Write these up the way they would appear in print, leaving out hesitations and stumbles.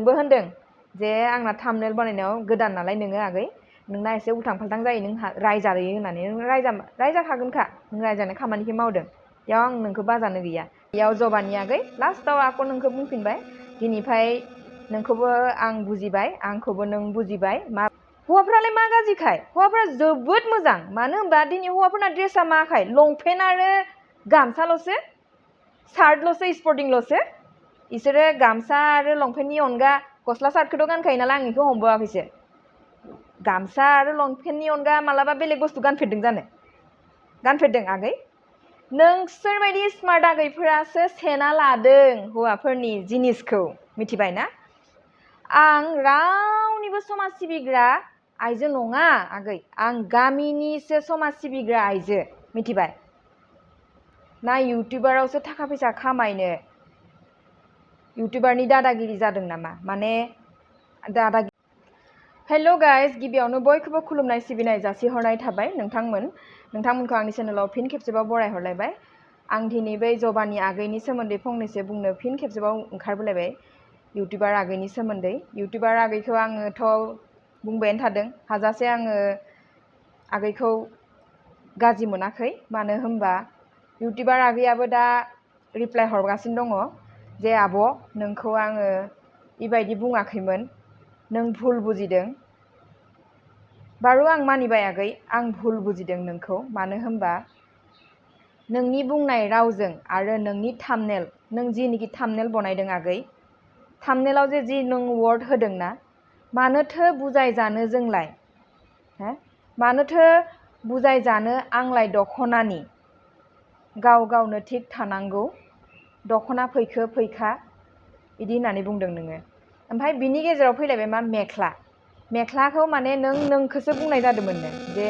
नोंबो होनदों जे आंना थाम्बनेल बानायनायाव गोदान नालाय नोङो आगै नोंना एसे उल्थां फाल्थां जायो नों रायजायो होननानै नों रायजाखागोनखा नों रायजानाय खामानिखौ मावदों बेयाव आं नोंखौ बाजानो गैया बेयाव जबानि आगै लास्टाव आक' नोंखौ बुंफिनबाय दिनैफ्राय नोंखौबो आं बुजिबाय आंखौबो नों बुजिबाय मा हौवाफ्रालाय मा गाज्रिखाय हौवाफ्रा जोबोद मोजां मानो होनबा दिनै हौवाफोरना ड्रेसा माखाय लंपेन्ट आरो गामसाल'सो सार्टल'सो स्पर्टिंल'सो इसोरो गामसा आरो लंपेन्टनि अनगा गस्ला सार्टखौथ' गानखायो नालाय आं बेखौ हमबावाखैसो गामसा आरो लंपेन्टनि अनगा मालाबा बेलेग बुस्थु गानफेरदों जानो गानफेरदों आगै नोंसोर बायदि स्मार्ट आगैफोरासो सेना लादों हौवाफोरनि जिनिसखौ मिथिबाय ना आं रावनिबो समाज सिबिग्रा आइजो नङा आगै आं गामिनिसो समाज सिबिग्रा आइजो मिथिबाय ना इउटुबारावसो थाखा फैसा खामायनो इउटुबारनि दादागिरि जादों नामा माने दादागिरि हेल' गाइस गिबियावनो बयखौबो खुलुमनाय सिबिनाय जासिहरनाय थाबाय नोंथांमोनखौ आंनि चेनेलाव फिन खेबसेबाव बरायहरलायबाय आं दिनै बै जबानि आगैनि सोमोन्दै फंनैसो बुंनो फिन खेबसेबाव ओंखारबोलायबाय इउटुबार आगैनि सोमोन्दै इउटुबार आगैखौ आङोथ' बुंबायानो थादों हाजासे आङो आगैखौ गाज्रि मोनाखै मानो होनबा इउटुबार आगैयाबो दा रिप्लाइ हरगासिनो दङ जे आब' नोंखौ आङो बेबायदि बुङाखैमोन नों भुल बुजिदों बारु आं मानिबाय आगै आं भुल बुजिदों नोंखौ मानो होनबा नोंनि बुंनाय रावजों आरो नोंनि थाम्बनेल नों जिनिखि थाम्बनेल बनायदों आगै थाम्बनेलाव जि नों वार्ड होदोंना मानोथो बुजायजानो जोंलाय हो मानोथो बुजायजानो आंलाय दख'नानि गाव गावनो थिग थानांगौ दख'ना फैखो फैखा बिदि होननानै बुंदों नोङो ओमफ्राय बिनि गेजेराव फैलायबाय मा मेख्लाखौ माने नोंखौसो बुंनाय जादोंमोननो जे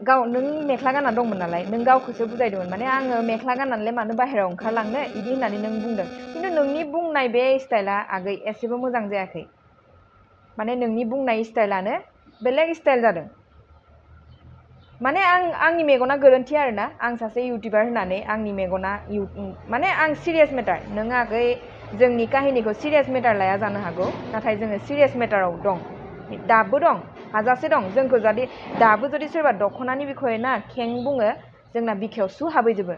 गाव नों मेख्ला गानना दंमोन नालाय नों गावखौसो बुजायदोंमोन माने आङो मेख्ला गाननानैलाय मानो बाहेरायाव ओंखारलांनो बिदि होननानै नों बुंदों खिन्थु नोंनि बुंनाय बे स्टाइला आगै एसेबो मोजां जायाखै माने नोंनि बुंनाय स्टाइलानो बेलेग स्टाइल जादों माने आंनि मेगना गोरोन्थि आरोना आं सासे इउटुबार होननानै आंनि मेगना माने आं सिरियास मेटार नों आगै जोंनि काहिनिखौ सिरियास मेटार लाया जानो हागौ नाथाय जोङो सिरियास मेटाराव दं दाबो दं हाजासे दं जोंखौ दाबो जुदि सोरबा दख'नानि बिखय ना खें बुङो जोंना बिखायाव सु हाबैजोबो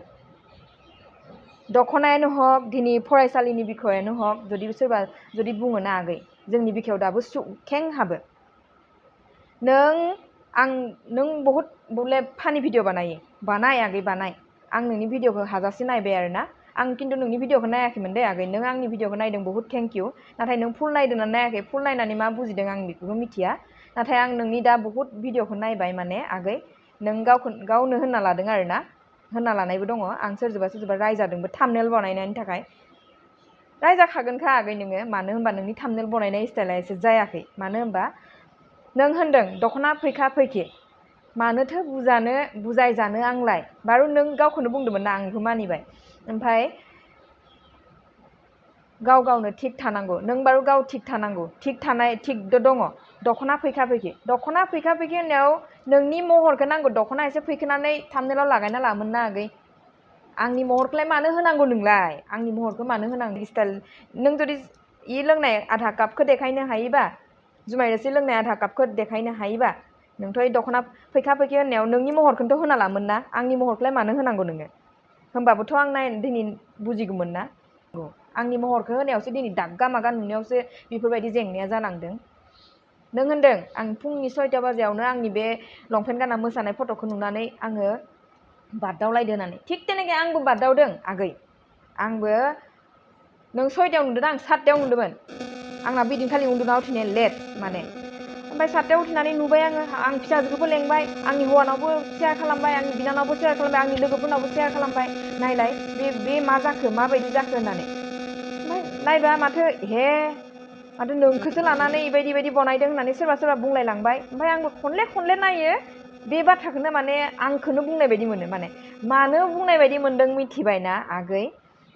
दख'नायानो हक दिनै फरायसालिनि बिखयानो हक सोरबा जुदि बुङो ना आगै जोंनि बिखायाव दाबो खें हाबो नों बहुद बोले फानि भिडिअ बानाय आगै बानाय आं नोंनि भिडिअखौ हाजासे नायबाय आरोना आं खिन्थु नोंनि भिडिअखौ नायाखैमोन दे आगै नों आंनि भिडिअखौ नायदों बहुद थेंक इउ नाथाय नों फुल नायदोंना नायाखै फुल नायनानै मा बुजिदों आं बेखौबो मिथिया नाथाय आं नोंनि दा बहुद भिडिअखौ नायबाय माने आगै नों गावनो होनना लादों आरोना होनना लानायबो दङ आं सोरजोंबा रायजादोंबो थाम्बनेल बानायनायनि थाखाय रायजाखागोनखा आगै नोङो मानो होनबा नोंनि थाम्बनेल बनायनाय स्टाइला एसे जायाखै मानो होनबा नों होनदों दख'ना फैखा फैखि मानोथो बुजायजानो आंलाय बारु नों गावखौनो बुंदोंमोन ना आं बेखौ मानिबाय ओमफ्राय गाव गावनो थिग थानांगौ नों बारु गाव थिग थानांगौ थिग दङ दख'ना फैखा फैखि होननायाव नोंनि महरखौ नांगौ दख'ना एसे फैखोनानै थाम्बनेलाव लागायना लामोन ना आगै आंनि महरखौलाय मानो होनांगौ नोंलाय आंनि महरखौ मानो होनांगौ स्टाइल नों जुदि लोंनाय आधा कापखौ देखायनो हायोबा जुमाय रोसि लोंनाय आधा कापखौ देखायनो हायोबा नोंथ' दख'ना फैखा फैखि होननायाव नोंनि महरखौनोथ' होना लामोन ना आंनि महरखौलाय मानो होनांगौ नोङो होमबाबोथ' आं दिनै बुजिगौमोन ना आंनि महरखौ होनायावसो दिनै दाग्गा मागा नुनायावसो बेफोरबायदि जेंनाया जालांदों नों होनदों आं फुंनि 6टा बाजियावनो आंनि बे लंपेन्ट गानना मोसानाय फट'खौ नुनानै आङो बादावलायदों होननानै थिग তেনেके आंबो बादावदों आगै आंबो नों 6टायाव नुदों आं 7टायाव नुदोंमोन आंना बिदिनखालि उन्दुना उथिनाया लेट माने ओमफ्राय 7टायाव उथिनानै नुबाय आं फिसाजोखौबो लेंबाय आंनि हौवानावबो शेयार खालामबाय आंनि बिनानावबो शेयार खालामबाय आंनि लोगोफोरनावबो शेयार खालामबाय नायलाय बे मा जाखो माबायदि जाखो होननानै ओमफ्राय नायबा माथो नोंखौसो लानानै बेबायदि बनायदों होननानै सोरबा बुंलायलांबाय ओमफ्राय आंबो खनले नायो बे बाथ्राखौनो माने आंखौनो बुंनाय बायदि मोनो माने मानो बुंनाय बायदि मोनदों मिथिबायना आगै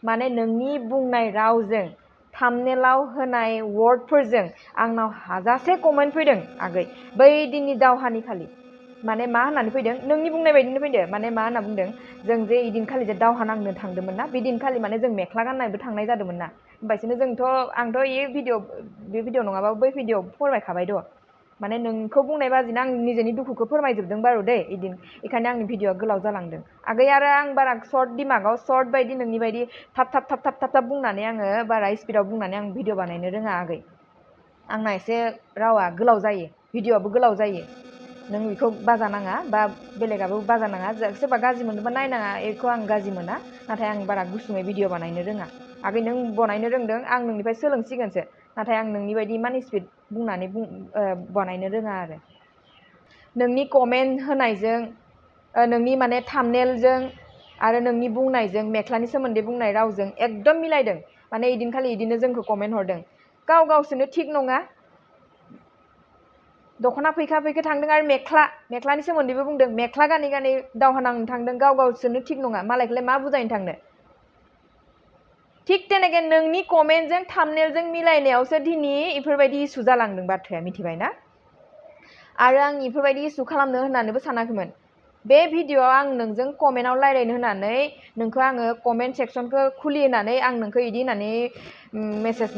माने नोंनि बुंनाय रावजों थाम्बनेलाव होनाय वार्डफोरजों आंनाव हाजासे कमेन्ट फैदों आगै बै दिननि दावहानि खालि माने मा होननानै फैदों नोंनि बुंनाय बायदिनो फैदों माने मा होनना बुंदों जों जे इदिनखालि जे दावहा नांनो थांदोंमोन ना बे दिनखालि माने जों मेख्ला गाननानैबो थांनाय जादोंमोन ना होमबासो आंथ' बे भिडिअ नङाबाबो बै भिडिअ फोरमायखाबाय द' माने नोंखौ बुंनाय बादिनो आं निजेनि दुखुखौ फोरमायजोबदों बारु दै बेखायनो आंनि भिडिअआ गोलाव जालांदों आगै आरो आं बारा सर्ट दिमागाव सर्ट बायदि नोंनि बायदि थाब थाब थाब थाब थाब थाब बुंनानै आङो बारा स्पिडाव बुंनानै आं भिडिअ बानायनो रोङा आगै आंना एसे रावा गोलाव जायो भिडिअआबो गोलाव जायो नों बेखौ बाजा नाङा बा बेलेगाबो बाजा नाङा सोरबा गाज्रि मोनोबा नायनाङा बेखौ आं गाज्रि मोना नाथाय आं बारा गुसुङै भिडिअ बानायनो रोङा आगै नों बनायनो रोंदों आं नोंनिफ्राय सोलोंसिगोनसो नाथाय आं नोंनि बायदि इमान स्पिड बुंनानै बानायनो रोङा आरो नोंनि कमेन्ट होनायजों नोंनि माने थाम्बनेलजों आरो नोंनि बुंनायजों मेख्लानि सोमोन्दै बुंनाय रावजों एकदम मिलायदों माने इदिनखालि इदिनो जोंखौ कमेन्ट हरदों गावसोरनो थिग नङा दख'ना फैखा फैखा थांदों आरो मेख्लानि सोमोन्दैबो बुंदों मेख्ला गानै गानै दावहा नांनो थांदों गावसोरनो थिग नङा मालायखौलाय मा बुजायनो थांनो थिग तेनेके नोंनि कमेन्टजों थाम्बनेलजों मिलायनायावसो दिनै इफोरबायदि इसु जालांदों बाथ्राया मिथिबाय ना आरो आं इफोरबायदि इसु खालामनो होननानैबो सानाखैमोन बे भिडिअआव आं नोंजों कमेन्टआव रायज्लायनो होननानै नोंखौ आङो कमेन्ट सेक्सनखौ खुलि होनानै आं नोंखौ इदि होननानै मेसेज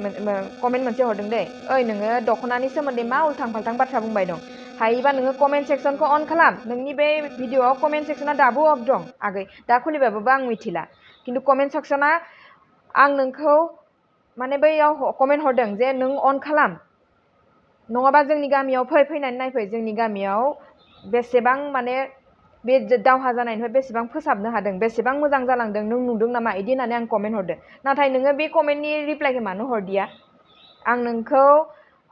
कमेन्ट मोनसे हरदों दे ओइ नोङो दख'नानि सोमोन्दै मा उल्थां फाल्थां बाथ्रा बुंबाय दं हायोबा नोङो कमेन्ट सेक्सनखौ अन खालाम नोंनि बे भिडिअआव कमेन्ट सेक्सना दाबो अफ दं आगै दा खुलिबाबो आं मिथिला खिन्थु कमेन्ट सेक्सना आं नोंखौ माने बैयाव कमेन्ट हरदों जे नों अन खालाम नङाबा जोंनि गामियाव फैनानै नायफै जोंनि गामियाव बेसेबां माने बे दावहा जानायनिफ्राय बेसेबां फोसाबनो हादों बेसेबां मोजां जालांदों नों नुदों नामा इदि होननानै आं कमेन्ट हरदों नाथाय नोङो बे कमेन्टनि रिप्लाइखौ मानो हरदिया आं नोंखौ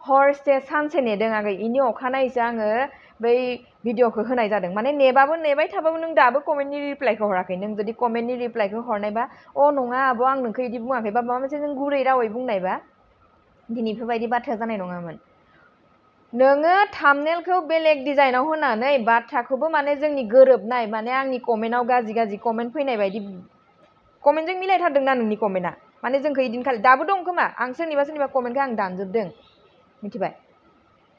हरसे सानसे नेदों आगै इनि अखानायैसो आङो बै भिडिअखौ होनाय जादों माने नेबाय थाबाबो नों दाबो कमेन्टनि रिप्लाइखौ हराखै नों जुदि कमेन्टनि रिप्लाइखौ हरनायबा नङा आब' आं नोंखौ इदि बुङाखैबा माबा मोनसे नों गुरै रावै बुंनायबा दिनै बेफोरबायदि बाथ्राया जानाय नङामोन नोङो थाम्बनेलखौ बेलेग डिजाइनाव होनानै बाथ्राखौबो माने जोंनि गोरोबनाय माने आंनि कमेन्टआव गाज्रि कमेन्ट फैनाय बायदि कमेन्टजों मिलायथारदोंना नोंनि कमेन्टआ माने जोंखौ इदिनखालि दाबो दं खोमा आं सोरनिबा कमेन्टखौ आं दानजोबदों मिथिबाय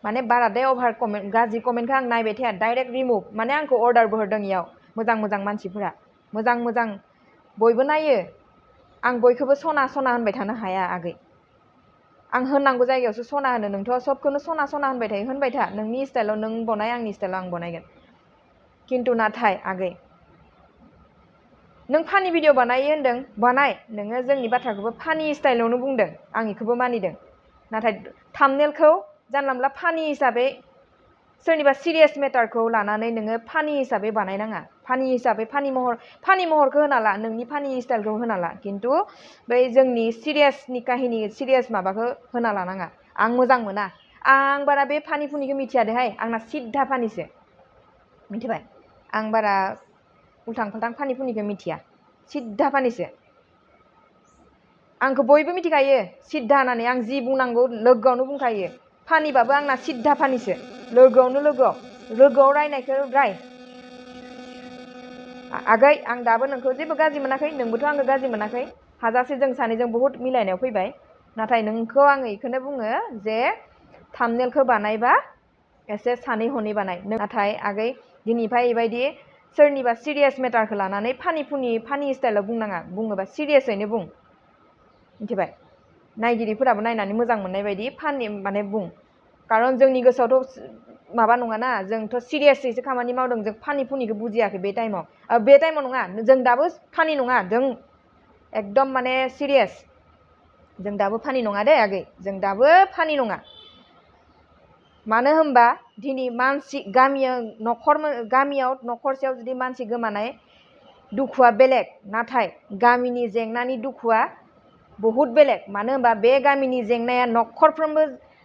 माने बाराद्राय अभार कमेन्ट गाज्रि कमेन्टखौ आं नायबाय थाया डाइरेक्ट रिमुभ माने आंखौ अर्डारबो हरदों इयाव मोजां मानसिफोरा मोजां बयबो नायो आं बयखौबो सना होनबाय थानो हाया आगै आं होननांगौ जायगायावसो सना होनो नोंथ' सबखौनो सना होनबाय थायो होनबाय था नोंनि स्टाइलाव नों बनाय आंनि स्टाइलाव आं बनायगोन खिन्थु नाथाय आगै नों फानि भिडिअ बानायो होनदों बानाय नोङो जोंनि बाथ्राखौबो फानि स्टाइलावनो बुंदों आं इखौबो मानिदों नाथाय थाम्बनेलखौ जानला मोनला फानि हिसाबै सोरनिबा सिरियास मेटारखौ लानानै नोङो फानि हिसाबै बानायनाङा फानि हिसाबै फानि महरखौ होना ला नोंनि फानि स्टाइलखौ होना ला खिन्थु बै जोंनि सिरियासनि काहिनि सिरियास माबाखौ होना लानाङा आं मोजां मोना आं बारा बे फानि फुनिखौ मिथियादोहाय आंना सिद्धा फानिसो मिथिबाय आं बारा उल्थां फाल्थां फानि फुनिखौ मिथिया सिद्धा फानिसो आंखौ बयबो मिथिखायो सिद्धा होननानै आं जि बुंनांगौ लोगोआवनो बुंखायो फानिबाबो आंना सिद्धा फानिसो लोगोआव रायनायखौ राय आगै आं दाबो नोंखौ जेबो गाज्रि मोनाखै नोंबोथ' आंखौ गाज्रि मोनाखै हाजासे जों सानैजों बहुद मिलायनायाव फैबाय नाथाय नोंखौ आङो बेखौनो बुङो जे थाम्बनेलखौ बानायबा एसे सानै हनै बानाय नाथाय आगै दिनैफ्राय बेबायदि सोरनिबा सिरियास मेटारखौ लानानै फानि स्टाइलाव बुंनाङा बुङोबा सिरियासैनो बुं मिथिबाय नायगिरिफोराबो नायनानै मोजां मोननाय बायदि फानि माने बुं खारन जोंनि गोसोआवथ' माबा नङाना जोंथ' सिरियासैसो खामानि मावदों जों फानि फुनिखौ बुजियाखै बे टाइमाव नङा जों दाबो फानि नङा जों एकदम माने सिरियास जों दाबो फानि नङा दे आगै जों दाबो फानि नङा मानो होनबा दिनै मानसि गामियाव न'खरसेयाव जुदि मानसि गोमानाय दुखुआ बेलेग नाथाय गामिनि जेंनानि दुखुआ बहुद बेलेग मानो होनबा बे गामिनि जेंनाया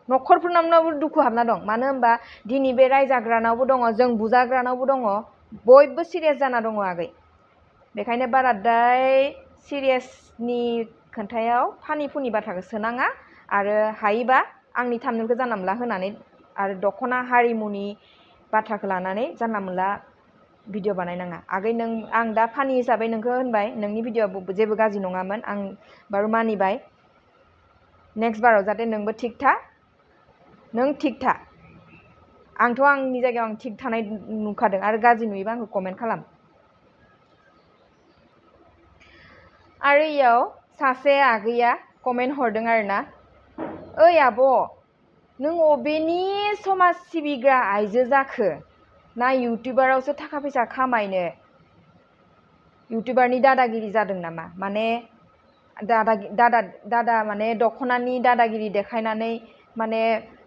न'खरफोरनावबो दुखु हाबना दं मानो होनबा दिनै बे रायजाग्रानावबो दङ जों बुजाग्रानावबो दङ बयबो सिरियास जाना दङ आगै बेखायनो बाराद्राय सिरियासनि खोन्थायाव फानि फुनि बाथ्राखौ सोनाङा आरो हायोबा आंनि थाम्बनेलखौ जानला मोनला होनानै आरो दख'ना हारिमुनि बाथ्राखौ लानानै जानला मोनला भिडिअ बानायनाङा आगै आं दा फानि हिसाबै नोंखौ होनबाय नोंनि भिडिअ जेबो गाज्रि नङामोन आं बारु मानिबाय नेक्स्ट बाराव जाहाथे नोंबो थिग था नों थिग था आंथ' आंनि जायगायाव आं थिग थानाय नुखादों आरो गाज्रि नुयोबा आंखौ कमेन्ट खालाम आरो इयाव सासे आगैया कमेन्ट हरदों आरोना ओइ आब' नों अबेनि समाज सिबिग्रा आइजो जाखो ना इउटुबारावसो थाखा फैसा खामायनो इउटुबारनि दादागिरि जादों नामा माने दादा माने दख'नानि दादागिरि देखायनानै माने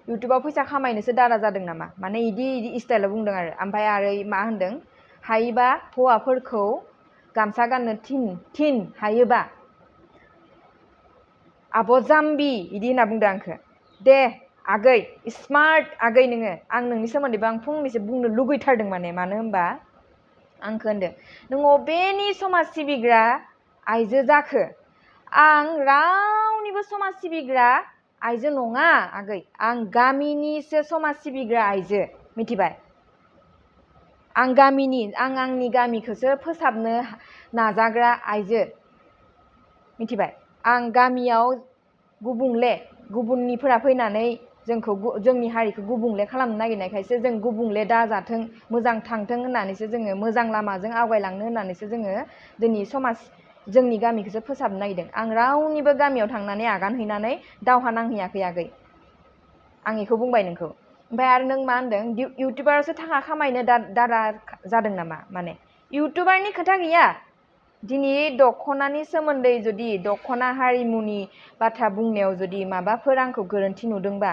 इउटुबाव फैसा खामायनोसो दादा जादों नामा माने इदि स्टाइलाव बुंदों आरो ओमफ्राय आरो मा होनदों हायोबा हौवाफोरखौ गामसा गाननो थिन हायोबा आब' जाम्बि इदि होनना बुंदों आंखो दे आगै स्मार्ट आगै नोङो आं नोंनि सोमोन्दैबो आं फंनैसो बुंनो लुगैथारदों मानो होनबा आंखो होनदों नों अबेनि समाज सिबिग्रा आइजो जाखो आं रावनिबो समाज सिबिग्रा आइजो नङा आगै आं गामिनिसो समाज सिबिग्रा आइजो मिथिबाय आं आंनि गामिखौसो फोसाबनो नाजाग्रा आइजो मिथिबाय आं गामियाव गुबुननिफोरा फैनानै जोंनि हारिखौ गुबुंले खालामनो नागिरनायखायसो जों गुबुंले दाजाथों मोजां थांथों होननानैसो जोङो मोजां लामाजों आवगायलांनो होननानैसो जोङो दिनै जोंनि गामिखौसो फोसाबनो नागिरदों आं रावनिबो गामियाव थांनानै आगान हैनानै दावहा नांहैयाखै आगै आं बेखौ बुंबाय नोंखौ ओमफ्राय आरो नों मा होनदों इउटुबारावसो थाखा खामायनो दादा जादों नामा माने इउटुबारनि खोथा गैया दिनै दख'नानि सोमोन्दै जुदि दख'ना हारिमुनि बाथ्रा बुंनायाव जुदि माबाफोर आंखौ गोरोन्थि नुदोंबा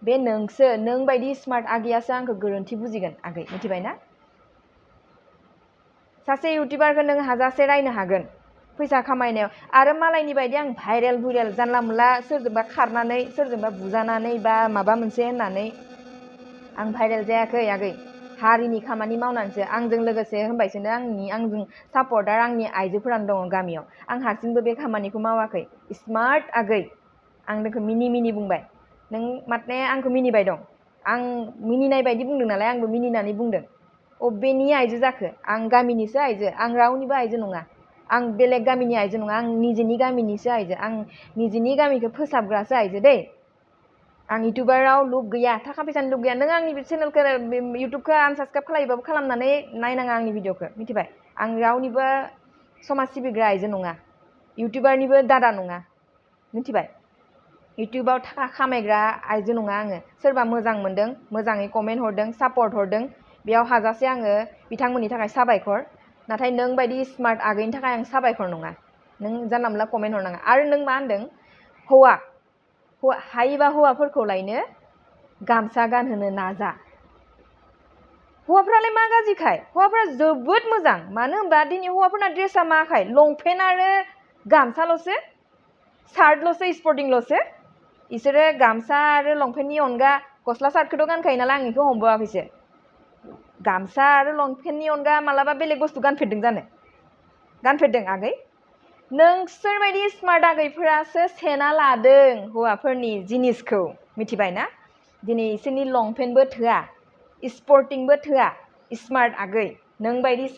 बे नों बायदि स्मार्ट आगैयासो आंखौ गोरोन्थि बुजिगोन आगै मिथिबाय ना सासे इउटुबारखौ नों हाजासे रायनो हागोन फैसा खामायनायाव आरो मालायनि बायदि आं भाइरेल जानला मोनला सोरजोंबा खारनानै सोरजोंबा बुजानानै बा माबा मोनसे होननानै आं भाइरेल जायाखै आगै हारिनि खामानि मावनानैसो आंजों लोगोसे होनबायसोनो आंजों सापर्टार आंनि आइजोफोरानो दङ गामियाव आं हारसिंबो बे खामानिखौ मावाखै स्मार्ट आगै आं नोंखौ मिनि बुंबाय नों माने आंखौ मिनिबाय दं आं मिनिनाय बायदि बुंदों नालाय आंबो मिनिनानै बुंदों अबेनि आइजो जाखो आं गामिनिसो आइजो आं रावनिबो आइजो नङा आं बेलेग गामिनि आइजो नङा आं निजेनि गामिनिसो आइजो आं निजेनि गामिखौ फोसाबग्रासो आइजो दै आं इउटुबाराव लुब गैया थाखा फैसानि लुब गैया नों आंनि चेनेलखौ इउटुबखौ आनसाबस्क्राइब खालामबाबो खालामनानै नायनाङा आंनि भिडिअखौ मिथिबाय आं रावनिबो समाज सिबिग्रा आइजो नङा इउटुबारनिबो दादा नङा मिथिबाय इउटुबाव थाखा खामायग्रा आइजो नङा आङो सोरबा मोजां मोनदों मोजाङै कमेन्ट हरदों सापर्ट हरदों बेयाव हाजासे आङो बिथांमोननि थाखाय साबायखर नाथाय नों बायदि स्मार्ट आगैनि थाखाय आं साबायखर नङा नों जानला मोनला कमेन्ट हरनाङा आरो नों मा होनदों हायोबा हौवाफोरखौ लायनो गामसा गानहोनो नाजा हौवाफ्रालाय मा गाज्रिखाय हौवाफ्रा जोबोद मोजां मानो होनबा दिनै हौवाफोरना ड्रेसा माखाय लंपेन्ट आरो गामसाल'सो सार्टल'सो स्पर्टिंल'सो इसोरो गामसा आरो लंपेन्टनि अनगा गस्ला सार्टखौथ' गानखायो नालाय आं बेखौ हमबावाखैसो गामसा आरो लंपेन्टनि अनगा मालाबा बेलेग बुस्थु गानफेरदों आगै नोंसोरबायदि स्मार्ट आगैफोरासो सेना लादों हौवाफोरनि जिनिसखौ मिथिबाय ना दिनै इसोरनि लंपेन्टबो थोआ स्पर्टिंबो थोआ स्मार्ट आगै नों बायदि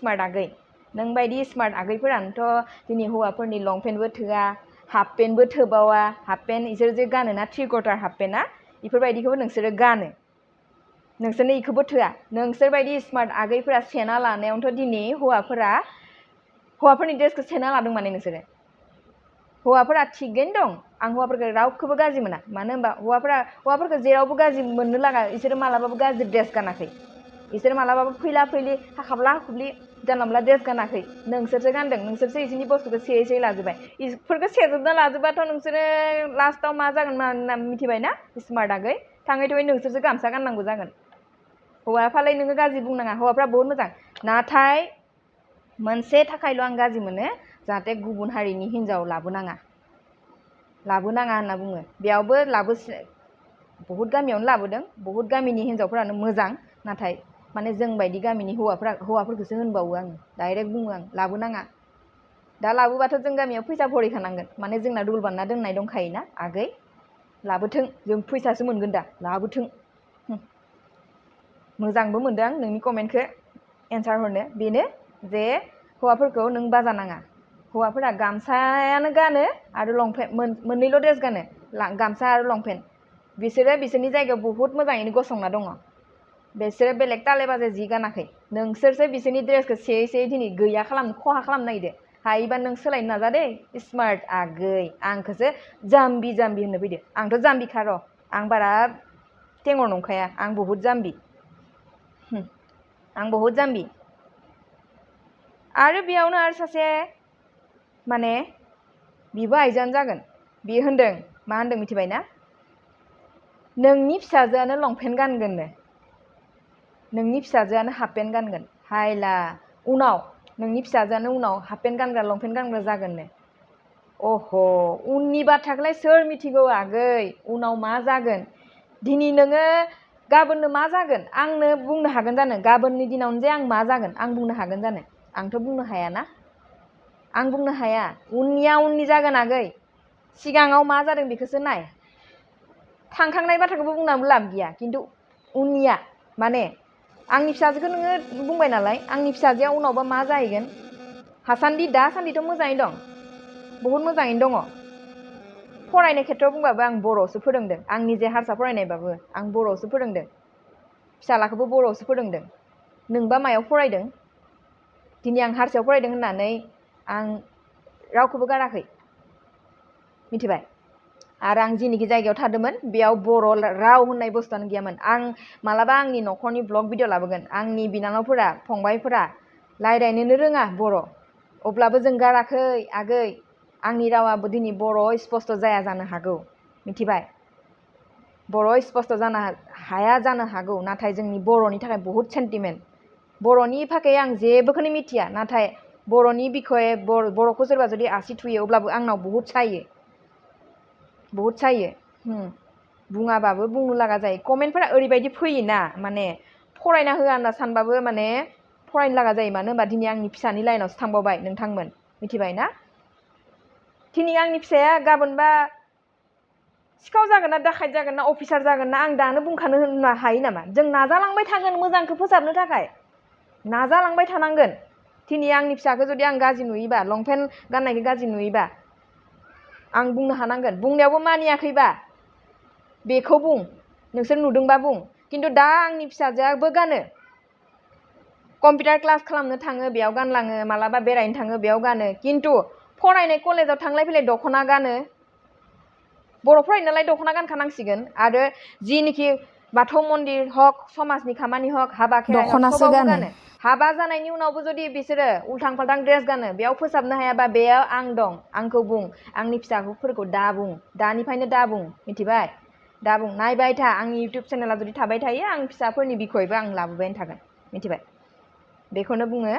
स्मार्ट आगैफोरानोथ' दिनै हौवाफोरनि लंपेन्टबो थोआ हाफ पेन्टबो थोबावा हाफ पेन्ट इसोर जे गानोना 3/4 हाफ पेन्टआ बेफोरबायदिखौबो नोंसोरो गानो नोंसोरनो इखौबो थोआ नोंसोरबायदि स्मार्ट आगैफोरा सेना लानायावनोथ' दिनै हौवाफोरनि ड्रेसखौ सेना लादों माने नोंसोरो हौवाफोरा थिगैनो दं आं हौवाफोरखौ रावखौबो गाज्रि मोना मानो होनबा हौवाफोरखौ जेरावबो गाज्रि मोननो लागा इसोरो मालाबाबो गाज्रि ड्रेस गानाखै इसोर मालाबाबो फैला फैलि हाखाब्ला हाखुब्लि जानला मोनला ड्रेस गानाखै नोंसोरसो गानदों नोंसोरसो इसोरनि बुस्थुखौ सेयै लाजोब्बाय इफोरखौ सेजोबना लाजोब्बाथ' नोंसोरो लास्टाव मा जागोन मिथिबाय ना स्मार्ट आगै थाङै थुङै नोंसोरसो गामसा गाननांगौ जागोन हौवाफ्रालाय नोङो गाज्रि बुंनाङा हौवाफ्रा बहुत मोजां नाथाय मोनसे थाखायल' आं गाज्रि मोनो जाहाथे गुबुन हारिनि हिन्जाव लाबोनाङा होनना बुङो बेयावबो बहुत गामियावनो लाबोदों बहुत गामिनि हिन्जावफोरानो मोजां नाथाय माने जों बायदि गामिनि हौवाफोरखौसो होनबावो आङो डाइरेक्ट बुङो आं लाबोनाङा दा लाबोबाथ' जों गामियाव फैसा भरिखानांगोन माने जोंना रुल बानायना दोननाय दंखायोना आगै लाबोथों जों फैसासो मोनगोन दा लाबोथों मोजांबो मोनदों आं नोंनि कमेन्टखौ एन्सार हरनो बेनो जे हौवाफोरखौ नों बाजानाङा हौवाफोरा गामसायानो गानो आरो लंपेन्ट मोननैल' ड्रेस गानो गामसा आरो लंपेन्ट बिसोरो बिसोरनि जायगायाव बहुत मोजाङैनो गसंना दङ बिसोरो बेलेग ताले बाजे जि गानाखै नोंसोरसो बिसोरनि ड्रेसखौ सेयै दिनै गैया खहा खालामनो नागिरदो हायोबा नों सोलायनो नाजा दे स्मार्ट आगै आंखौसो जाम्बि जाम्बि होननो फैदो आंथ' जाम्बिखा र' आं बारा टेंगर नंखाया आं बहुद जाम्बि आं बहुद जाम्बि आरो बेयावनो आरो सासे माने बिबो आइजोआनो जागोन बियो होनदों मा होनदों मिथिबाय ना नोंनि फिसाजोआनो लंपेन्ट गानगोननो नोंनि फिसाजोआनो हाफ पेन्ट गानगोन हायला उनाव नोंनि फिसाजोआनो उनाव हाफ पेन्ट गानग्रा लंपेन्ट गानग्रा जागोननो अह' उननि बाथ्राखौलाय सोर मिथिगौ आगै उनाव मा जागोन दिनै नोङो गाबोननो मा जागोन आंनो बुंनो हागोन जानो गाबोननि दिनावनो जे आं मा जागोन आं बुंनो हागोन जानो आंथ' बुंनो हायाना आं बुंनो हाया उननिया उननि जागोन आगै सिगाङाव मा जादों बेखौसो नाय थांखांनाय बाथ्राखौबो बुंनानैबो लाब गैया खिन्थु उननिया माने आंनि फिसाजोखौ नोङो बुंबाय नालाय आंनि फिसाजोआ उनावबा मा जाहैगोन दासान्दिथ' मोजाङै दं बहुद मोजाङैनो दङ फरायनाय खेथ्रआव बुंबाबो आं बर'आवसो फोरोंदों आं निजे हारसा फरायनायबाबो आं बर'आवसो फोरोंदों फिसालाखौबो बर'आवसो फोरोंदों नोंबा मायाव फरायदों दिनै आं हारसायाव फरायदों होननानै आं रावखौबो गाराखै मिथिबाय आरो आं जिनिखि जायगायाव थादोंमोन बेयाव बर' राव होननाय बुस्थुआनो गैयामोन आं मालाबा आंनि न'खरनि ब्लग भिडिअ लाबोगोन आंनि बिनानावफोरा फंबायफोरा रायज्लायनोनो रोङा बर' अब्लाबो जों गाराखै आगै आंनि रावाबो दिनै बर' स्पस्त जाया जानो हागौ मिथिबाय बर' स्पस्त जानो हाया जानो हागौ नाथाय जोंनि बर'नि थाखाय बहुद सेन्टिमेन्ट बर'नि फाकै आं जेबोखौनो मिथिया नाथाय बर'नि बिखय बर'खौ सोरबा जुदि आसि थुयो अब्लाबो आंनाव बहुद सायो बुङाबाबो बुंनो लागा जायो कमेन्टफोरा ओरैबायदि फैयोना माने फरायना होआ होनना सानबाबो माने फरायनो लागा जायो मानो होनबा दिनै आंनि फिसानि लाइनावसो थांबावबाय नोंथांमोन मिथिबाय ना दिनै आंनि फिसाया गाबोनबा सिखाव जागोन ना दाखाइट जागोन ना अफिसार जागोन ना आं दानो बुंखानो होनो हायो नामा जों नाजालांबाय थागोन मोजांखौ फोसाबनो थाखाय नाजालांबाय थानांगोन दिनै आंनि फिसाखौ जुदि आं गाज्रि नुयोबा लंपेन्ट गाननायखौ गाज्रि नुयोबा आं बुंनो हानांगोन बुंनायावबो मानियाखैबा बेखौ बुं नोंसोर नुदोंबा बुं खिन्थु दा आंनि फिसाजोआबो गानो कम्पिउटार क्लास खालामनो थाङो बेयाव गानलाङो मालाबा बेरायनो थाङो बेयाव गानो खिन्थु फरायनाय कलेजाव थांलाय फैलाय दख'ना गानो बर' फरायनो नालाय दख'ना गानखानांसिगोन आरो जिनिखि बाथौ मन्दिर हक समाजनि खामानि हक हाबा खेराइ हक सबावबो गानो हाबा जानायनि उनावबो जुदि बिसोरो उल्थां फाल्थां ड्रेस गानो बेयाव फोसाबनो हायाबा बेयाव आं दं आंखौ बुं आंनि फिसाफोरखौ दा बुं दानिफ्रायनो दा बुं मिथिबाय दा बुं नायबाय था आंनि इउटुब चेनेला जुदि थाबाय थायो आं फिसाफोरनि बिखयबो आं लाबोबायानो थागोन मिथिबाय बेखौनो बुङो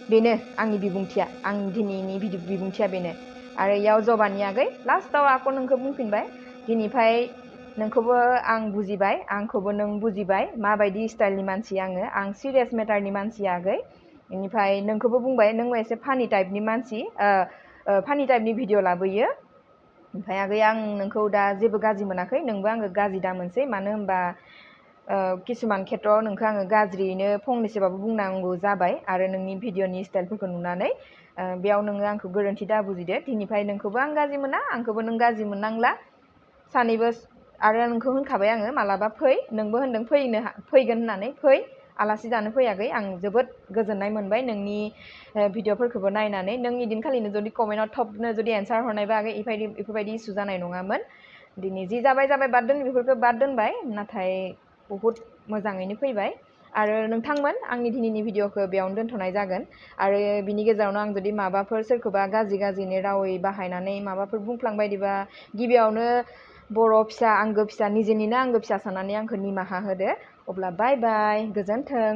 बेनो आंनि बिबुंथिया आं दिनैनि बिबुंथिया बेनो आरो इयाव जबानि आगै लास्टाव आक' नोंखौ बुंफिनबाय दिनैफ्राय नोंखौबो आं बुजिबाय आंखौबो नों बुजिबाय माबायदि स्टाइलनि मानसि आं सिरियास मेटारनि मानसि आगै बेनिफ्राय नोंखौबो बुंबाय नों एसे फानि टाइपनि मानसि फानि टाइपनि भिडिअ लाबोयो ओमफ्राय आगै आं नोंखौ दा जेबो गाज्रि मोनाखै नोंबो आङो गाज्रि दा मोनसै मानो होनबा किसुमान खेथ्रआव नोंखौ आङो गाज्रियैनो फंनैसोबाबो बुंनांगौ जाबाय आरो नोंनि भिडिअनि स्टाइलफोरखौ नुनानै बेयाव नोङो आंखौ गोरोन्थि दा बुजिदो दिनैफ्राय नोंखौबो आं गाज्रि मोना आंखौबो नों गाज्रि मोननांला सानैबो आरो नोंखौ होनखाबाय आङो मालाबा फै नोंबो होनदों फैगोन होननानै फै आलासि जानो फैयाखै आं जोबोद गोजोननाय मोनबाय नोंनि भिडिअफोरखौबो नायनानै नों इदिनखालिनो जुदि कमेन्टआव थबनो जुदि एन्सार हरनायबा आगै बेफोरबायदि इसु जानाय नङामोन दिनै जि जाबाय बाद दोन बेफोरखौ बाद दोनबाय नाथाय बहुद मोजाङैनो फैबाय आरो नोंथांमोन आंनि दिनैनि भिडिअखौ बेयावनो दोनथ'नाय जागोन आरो बिनि गेजेरावनो आं जुदि माबाफोर सोरखौबा गाज्रिनो रावै बाहायनानै माबाफोर बुंफ्लांबायदिबा गिबियावनो बर' फिसा आंगो फिसा निजेनिनो आंगो फिसा साननानै आंखौ निमाहा होदो अब्ला बाय बाय गोजोन्थों।